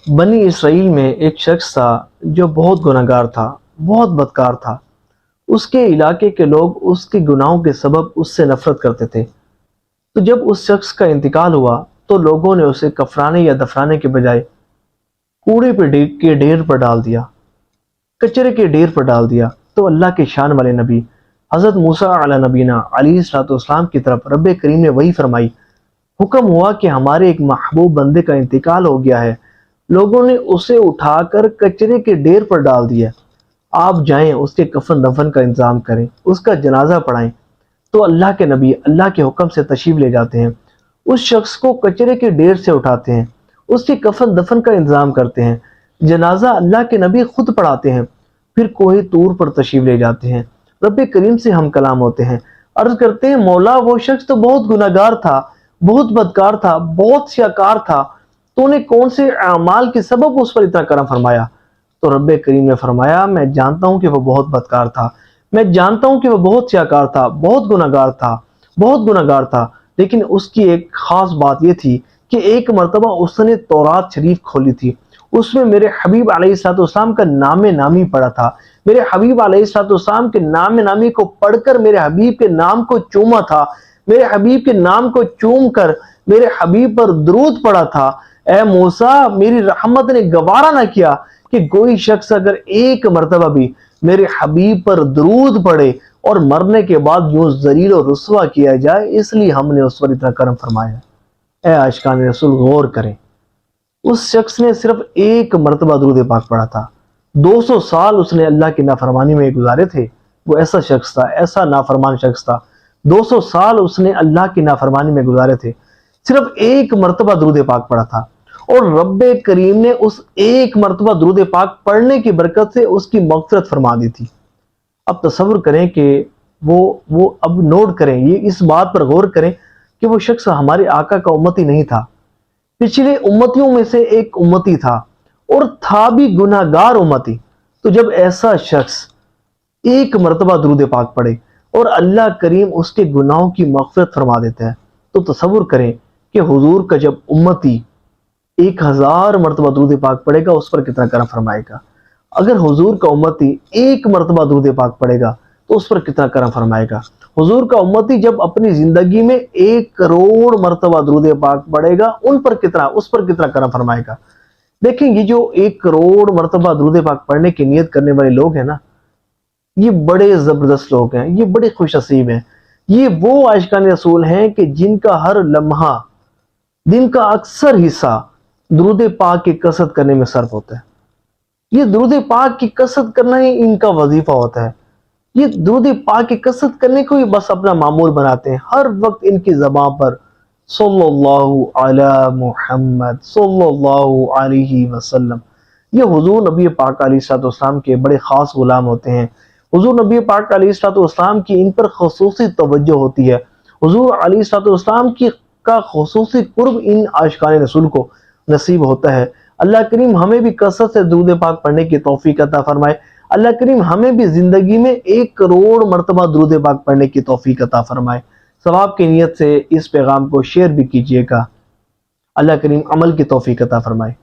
بنی اسرائیل میں ایک شخص تھا جو بہت گناہگار تھا، بہت بدکار تھا۔ اس کے علاقے کے لوگ اس کے گناہوں کے سبب اس سے نفرت کرتے تھے۔ تو جب اس شخص کا انتقال ہوا تو لوگوں نے اسے کفرانے یا دفنانے کے بجائے کوڑے کے ڈھیر پر ڈال دیا، کچرے کے ڈھیر پر ڈال دیا۔ تو اللہ کے شان والے نبی حضرت موسیٰ علیہ نبینا علیہ الصلوۃ والسلام کی طرف رب کریم نے وحی فرمائی، حکم ہوا کہ ہمارے ایک محبوب بندے کا انتقال ہو گیا ہے، لوگوں نے اسے اٹھا کر کچرے کے ڈھیر پر ڈال دیا، آپ جائیں اس کے کفن دفن کا انتظام کریں، اس کا جنازہ پڑھائیں۔ تو اللہ کے نبی اللہ کے حکم سے تشریف لے جاتے ہیں، اس شخص کو کچرے کے ڈھیر سے اٹھاتے ہیں، اس کے کفن دفن کا انتظام کرتے ہیں، جنازہ اللہ کے نبی خود پڑھاتے ہیں، پھر کوہ طور پر تشریف لے جاتے ہیں، رب کریم سے ہم کلام ہوتے ہیں، عرض کرتے ہیں مولا وہ شخص تو بہت گناہگار تھا، بہت بدکار تھا، بہت سیاکار تھا، تو نے کون سے اعمال کے سبب اس پر اتنا کرم فرمایا؟ تو رب کریم نے فرمایا میں جانتا ہوں کہ وہ بہت بدکار تھا، میں جانتا ہوں کہ وہ بہت سیاکار تھا، بہت گناہگار تھا، بہت گناہگار تھا، لیکن اس کی ایک خاص بات یہ تھی کہ ایک مرتبہ اس نے تورات شریف کھولی تھی، اس میں میرے حبیب علیہ الصلوۃ والسلام کا نام نامی پڑھا تھا، میرے حبیب علیہ الصلوۃ والسلام کے نام نامی کو پڑھ کر میرے حبیب کے نام کو چوما تھا، میرے حبیب کے نام کو چوم کر میرے حبیب پر درود پڑھا تھا۔ اے موسیٰ میری رحمت نے گوارا نہ کیا کہ کوئی شخص اگر ایک مرتبہ بھی میرے حبیب پر درود پڑھے اور مرنے کے بعد یوں ذلیل و رسوا کیا جائے، اس لیے ہم نے اس پر اتنا کرم فرمایا۔ اے عاشقان رسول غور کریں، اس شخص نے صرف ایک مرتبہ درود پاک پڑھا تھا، 200 سال اس نے اللہ کی نافرمانی میں گزارے تھے۔ وہ ایسا شخص تھا، ایسا نافرمان شخص تھا، 200 سال اس نے اللہ کی نافرمانی میں گزارے تھے، صرف ایک مرتبہ درود پاک پڑھا تھا، اور رب کریم نے اس ایک مرتبہ درود پاک پڑھنے کی برکت سے اس کی مغفرت فرما دی تھی۔ اب تصور کریں کہ وہ اب نوٹ کریں، یہ اس بات پر غور کریں کہ وہ شخص ہمارے آقا کا امتی نہیں تھا، پچھلے امتیوں میں سے ایک امتی تھا، اور تھا بھی گناہگار امتی۔ تو جب ایسا شخص ایک مرتبہ درود پاک پڑھے اور اللہ کریم اس کے گناہوں کی مغفرت فرما دیتا ہے، تو تصور کریں کہ حضور کا جب امتی 1000 مرتبہ درود پاک پڑھے گا اس پر کتنا کرم فرمائے گا۔ اگر حضور کا امتی ایک مرتبہ درود پاک پڑھے گا تو اس پر کتنا کرم فرمائے گا۔ حضور کا امتی جب اپنی زندگی میں 1 کروڑ مرتبہ درود پاک پڑھے گا اس پر کتنا کرم فرمائے گا۔ دیکھیں یہ جو 1 کروڑ مرتبہ درود پاک پڑھنے کی نیت کرنے والے لوگ ہیں نا، یہ بڑے زبردست لوگ ہیں، یہ بڑے خوش نصیب ہیں۔ یہ وہ عاشقان رسول ہیں کہ جن کا ہر لمحہ، دن کا اکثر حصہ درود پاک کی کثرت کرنے میں صرف ہوتا ہے۔ یہ درود پاک کی کثرت کرنا ہی ان کا وظیفہ ہوتا ہے، یہ درود پاک کی کثرت کرنے کو ہی بس اپنا معمول بناتے ہیں۔ ہر وقت ان کی زبان پر صلی اللہ علی محمد صلی اللہ علیہ وسلم، یہ حضور نبی پاک علیہ الصلوۃ والسلام کے بڑے خاص غلام ہوتے ہیں۔ حضور نبی پاک علیہ الصلوۃ والسلام کی ان پر خصوصی توجہ ہوتی ہے، حضور علیہ الصلوۃ والسلام کا خصوصی قرب ان عاشقان رسول کو نصیب ہوتا ہے۔ اللہ کریم ہمیں بھی کثرت سے درود پاک پڑھنے کی توفیق عطا فرمائے، اللہ کریم ہمیں بھی زندگی میں 1 کروڑ مرتبہ درود پاک پڑھنے کی توفیق عطا فرمائے۔ ثواب کی نیت سے اس پیغام کو شیئر بھی کیجیے گا، اللہ کریم عمل کی توفیق عطا فرمائے۔